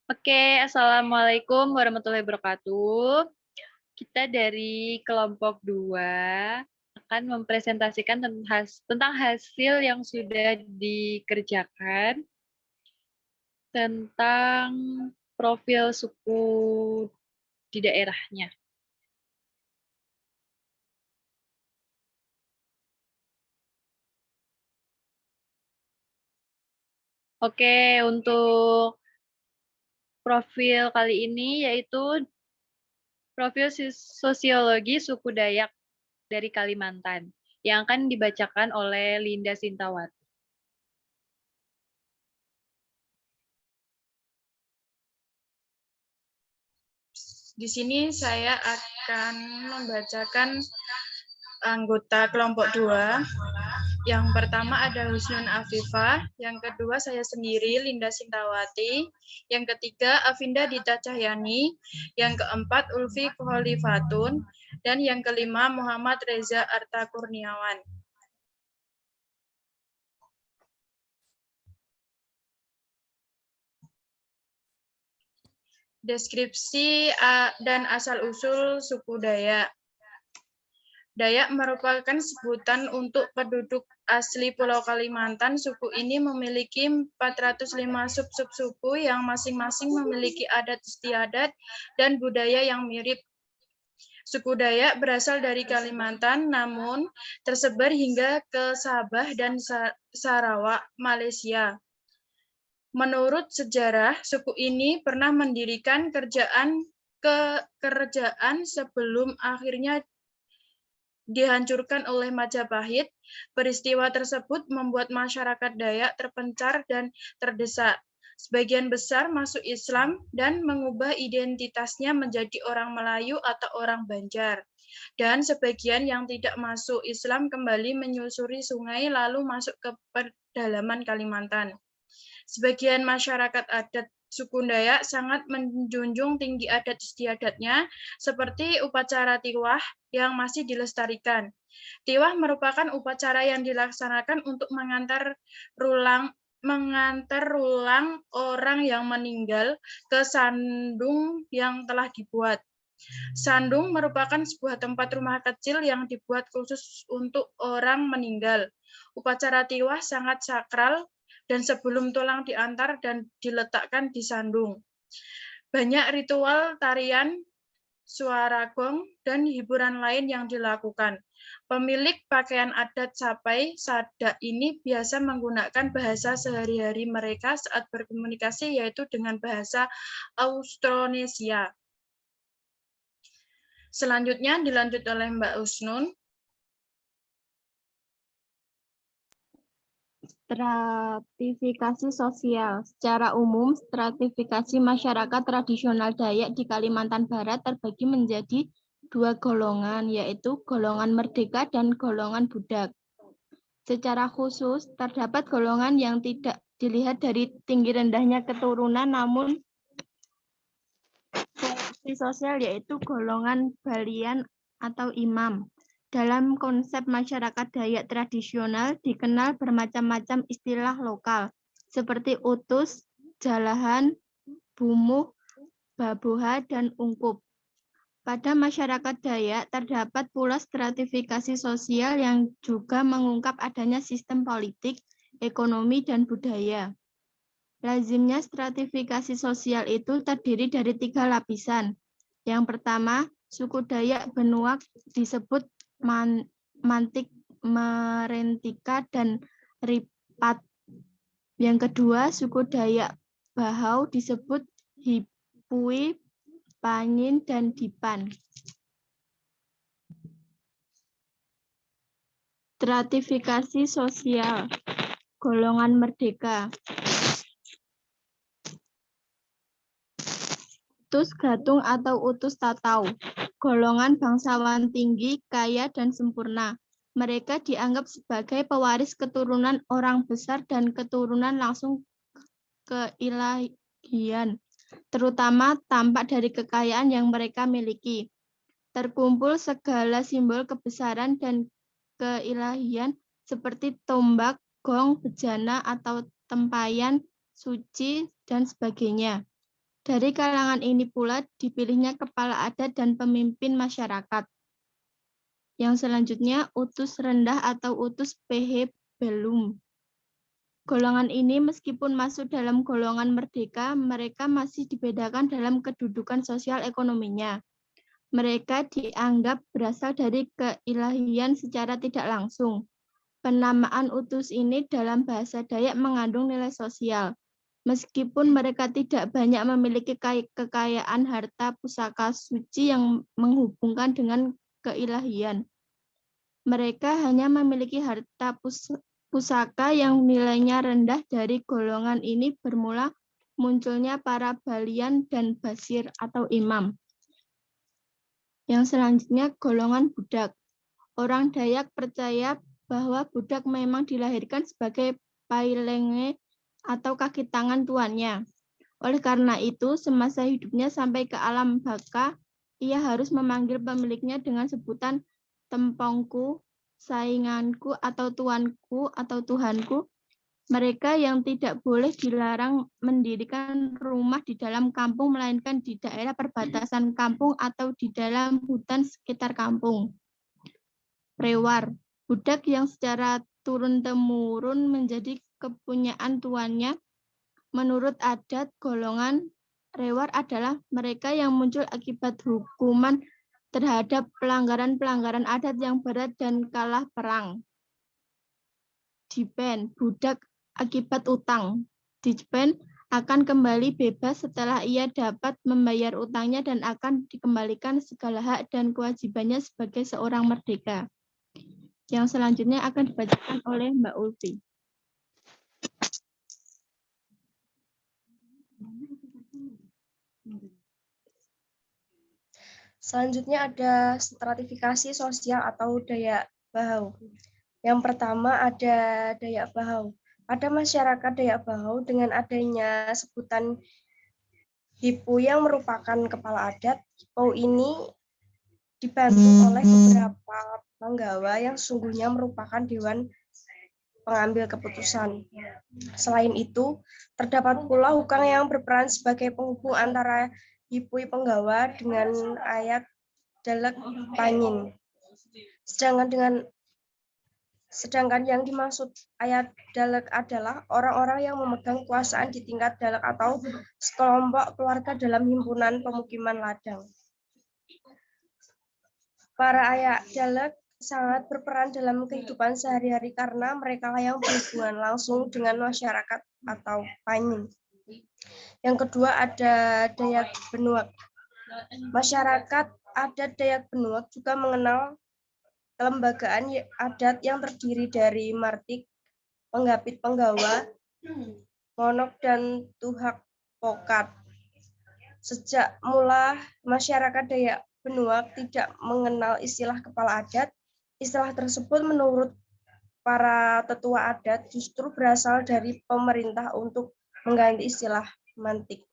Oke, Assalamualaikum warahmatullahi wabarakatuh. Kita dari kelompok 2 akan mempresentasikan tentang hasil yang sudah dikerjakan tentang profil suku di daerahnya. Oke, untuk profil kali ini yaitu profil sosiologi suku Dayak dari Kalimantan yang akan dibacakan oleh Linda Sintawati. Di sini saya akan membacakan anggota kelompok 2. Yang pertama ada Husnun Afifah, yang kedua saya sendiri Linda Sintawati, yang ketiga Avinda Dita Cahyani, yang keempat Ulfi Kholifatun, dan yang kelima Muhammad Reza Arta Kurniawan. Deskripsi dan asal-usul suku Dayak. Dayak merupakan sebutan untuk penduduk asli Pulau Kalimantan. Suku ini memiliki 405 sub-suku yang masing-masing memiliki adat istiadat dan budaya yang mirip. Suku Dayak berasal dari Kalimantan, namun tersebar hingga ke Sabah dan Sarawak, Malaysia. Menurut sejarah, suku ini pernah mendirikan kerajaan sebelum akhirnya dihancurkan oleh Majapahit. Peristiwa tersebut membuat masyarakat Dayak terpencar dan terdesak. Sebagian besar masuk Islam dan mengubah identitasnya menjadi orang Melayu atau orang Banjar. Dan sebagian yang tidak masuk Islam kembali menyusuri sungai lalu masuk ke pedalaman Kalimantan. Sebagian masyarakat adat suku Dayak sangat menjunjung tinggi adat istiadatnya, seperti upacara tiwah yang masih dilestarikan. Tiwah merupakan upacara yang dilaksanakan untuk mengantar rulang orang yang meninggal ke sandung yang telah dibuat. Sandung merupakan sebuah tempat rumah kecil yang dibuat khusus untuk orang meninggal. Upacara tiwah sangat sakral dan sebelum tulang diantar dan diletakkan di sandung. Banyak ritual tarian, suara gong, dan hiburan lain yang dilakukan. Pemilik pakaian adat Sapai Sadak ini biasa menggunakan bahasa sehari-hari mereka saat berkomunikasi, yaitu dengan bahasa Austronesia. Selanjutnya dilanjut oleh Mbak Husnun. Stratifikasi sosial. Secara umum, stratifikasi masyarakat tradisional Dayak di Kalimantan Barat terbagi menjadi dua golongan, yaitu golongan merdeka dan golongan budak. Secara khusus, terdapat golongan yang tidak dilihat dari tinggi rendahnya keturunan, namun fungsi sosial, yaitu golongan balian atau imam. Dalam konsep masyarakat Dayak tradisional dikenal bermacam-macam istilah lokal, seperti utus, jalahan, bumuh, baboha, dan ungkup. Pada masyarakat Dayak terdapat pula stratifikasi sosial yang juga mengungkap adanya sistem politik, ekonomi, dan budaya. Lazimnya stratifikasi sosial itu terdiri dari 3 lapisan. Yang pertama, suku Dayak Benua disebut Mantik, Merentika, dan Ripat. Yang kedua, suku Dayak Bahau disebut Hipui, Panyin, dan Dipan. Stratifikasi sosial golongan merdeka. Utus Gatung atau Utus Tatau, golongan bangsawan tinggi, kaya, dan sempurna. Mereka dianggap sebagai pewaris keturunan orang besar dan keturunan langsung keilahian, terutama tampak dari kekayaan yang mereka miliki. Terkumpul segala simbol kebesaran dan keilahian seperti tombak, gong, bejana, atau tempayan, suci, dan sebagainya. Dari kalangan ini pula dipilihnya kepala adat dan pemimpin masyarakat. Yang selanjutnya utus rendah atau utus PH Belum. Golongan ini meskipun masuk dalam golongan merdeka, mereka masih dibedakan dalam kedudukan sosial ekonominya. Mereka dianggap berasal dari keilahian secara tidak langsung. Penamaan utus ini dalam bahasa Dayak mengandung nilai sosial. Meskipun mereka tidak banyak memiliki kekayaan harta pusaka suci yang menghubungkan dengan keilahian. Mereka hanya memiliki harta pusaka yang nilainya rendah. Dari golongan ini bermula munculnya para balian dan basir atau imam. Yang selanjutnya golongan budak. Orang Dayak percaya bahwa budak memang dilahirkan sebagai pailenge atau kaki tangan tuannya. Oleh karena itu, semasa hidupnya sampai ke alam baka, ia harus memanggil pemiliknya dengan sebutan tempongku, sainganku, atau tuanku, atau Tuhanku. Mereka yang tidak boleh dilarang mendirikan rumah di dalam kampung, melainkan di daerah perbatasan kampung atau di dalam hutan sekitar kampung. Rewar, budak yang secara turun-temurun menjadi kepunyaan tuannya. Menurut adat, golongan rewar adalah mereka yang muncul akibat hukuman terhadap pelanggaran-pelanggaran adat yang berat dan kalah perang. Dipen, budak akibat utang. Dipen akan kembali bebas setelah ia dapat membayar utangnya dan akan dikembalikan segala hak dan kewajibannya sebagai seorang merdeka. Yang selanjutnya akan dibacakan oleh Mbak Ulfi. Selanjutnya ada stratifikasi sosial atau Dayak Bahau. Yang pertama ada Dayak Bahau. Pada masyarakat Dayak Bahau dengan adanya sebutan Hipu yang merupakan kepala adat, Hipu ini dibantu oleh beberapa penggawa yang sesungguhnya merupakan dewan pengambil keputusan. Selain itu, terdapat pula hukang yang berperan sebagai penghubung antara hipui penggawa dengan ayat dalek panyin. Sedangkan yang dimaksud ayat dalek adalah orang-orang yang memegang kekuasaan di tingkat dalek atau sekelompok keluarga dalam himpunan pemukiman ladang. Para ayat dalek sangat berperan dalam kehidupan sehari-hari karena mereka yang berhubungan langsung dengan masyarakat atau panyin. Yang kedua ada Dayak Benuak. Masyarakat adat Dayak Benuak juga mengenal kelembagaan adat yang terdiri dari martik, penggapit penggawa, monok, dan tuhak pokat. Sejak mula masyarakat Dayak Benuak tidak mengenal istilah kepala adat. Istilah tersebut menurut para tetua adat justru berasal dari pemerintah untuk mengganti istilah mantik.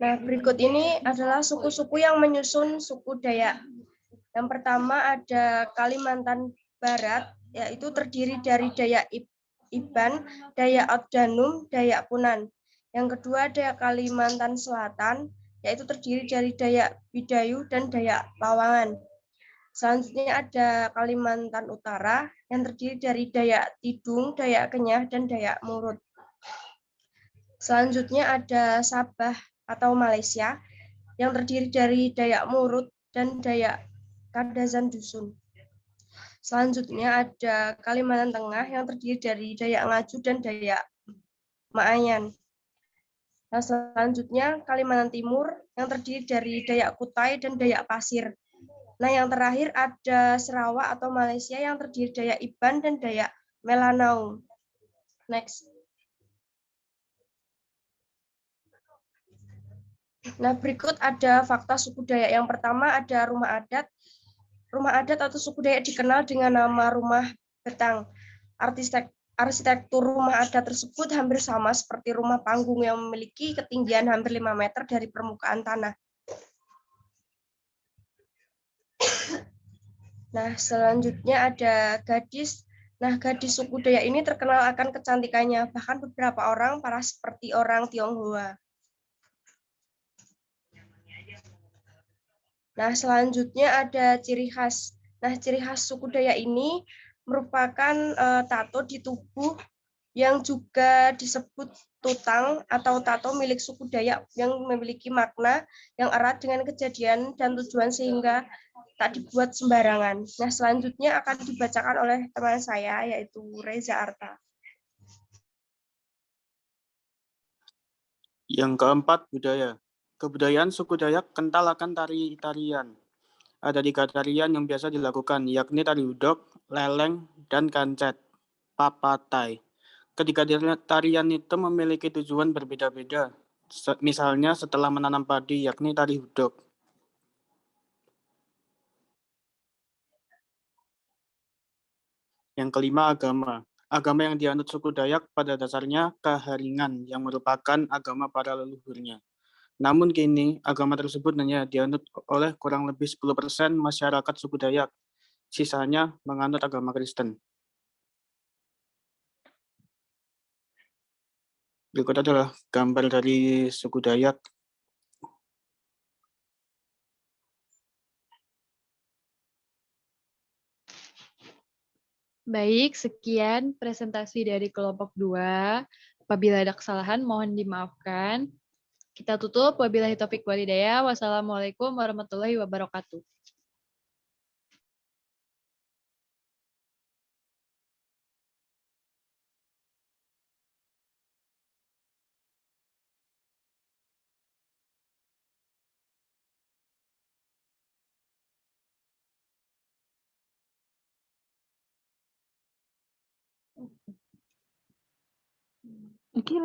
Nah, berikut ini adalah suku-suku yang menyusun suku Dayak. Yang pertama ada Kalimantan Barat, yaitu terdiri dari Dayak Iban, Dayak Oddanum, Dayak Punan. Yang kedua ada Kalimantan Selatan, yaitu terdiri dari Dayak Bidayu dan Dayak Lawangan. Selanjutnya ada Kalimantan Utara, yang terdiri dari Dayak Tidung, Dayak Kenyah, dan Dayak Murut. Selanjutnya ada Sabah atau Malaysia, yang terdiri dari Dayak Murut dan Dayak Kadazan Dusun. Selanjutnya ada Kalimantan Tengah yang terdiri dari Dayak Ngaju dan Dayak Maayan. Nah, selanjutnya Kalimantan Timur yang terdiri dari Dayak Kutai dan Dayak Pasir. Nah, yang terakhir ada Sarawak atau Malaysia yang terdiri Dayak Iban dan Dayak Melanau. Next. Nah, berikut ada fakta suku Dayak. Yang pertama ada rumah adat. Rumah adat atau suku Dayak dikenal dengan nama rumah betang. Arsitektur rumah adat tersebut hampir sama seperti rumah panggung yang memiliki ketinggian hampir 5 meter dari permukaan tanah. Nah, selanjutnya ada gadis. Nah, gadis suku Dayak ini terkenal akan kecantikannya, bahkan beberapa orang parah seperti orang Tionghoa. Nah, selanjutnya ada ciri khas. Nah, ciri khas suku Dayak ini merupakan tato di tubuh yang juga disebut tutang atau tato milik suku Dayak yang memiliki makna yang erat dengan kejadian dan tujuan sehingga tak dibuat sembarangan. Nah, selanjutnya akan dibacakan oleh teman saya, yaitu Reza Arta. Yang keempat, budaya. Kebudayaan suku Dayak kental akan tari-tarian. Ada 3 tarian yang biasa dilakukan, yakni tari hudok, leleng, dan kancet, papatai. Ketiga tarian itu memiliki tujuan berbeda-beda. Misalnya setelah menanam padi, yakni tari hudok. Yang kelima, agama. Agama yang dianut suku Dayak pada dasarnya Kaharingan, yang merupakan agama para leluhurnya. Namun kini, agama tersebut hanya dianut oleh kurang lebih 10% masyarakat suku Dayak. Sisanya menganut agama Kristen. Berikut adalah gambar dari suku Dayak. Baik, sekian presentasi dari kelompok 2. Apabila ada kesalahan, mohon dimaafkan. Kita tutup. Wabillahi taufik walhidayah. Wassalamualaikum warahmatullahi wabarakatuh. Oke,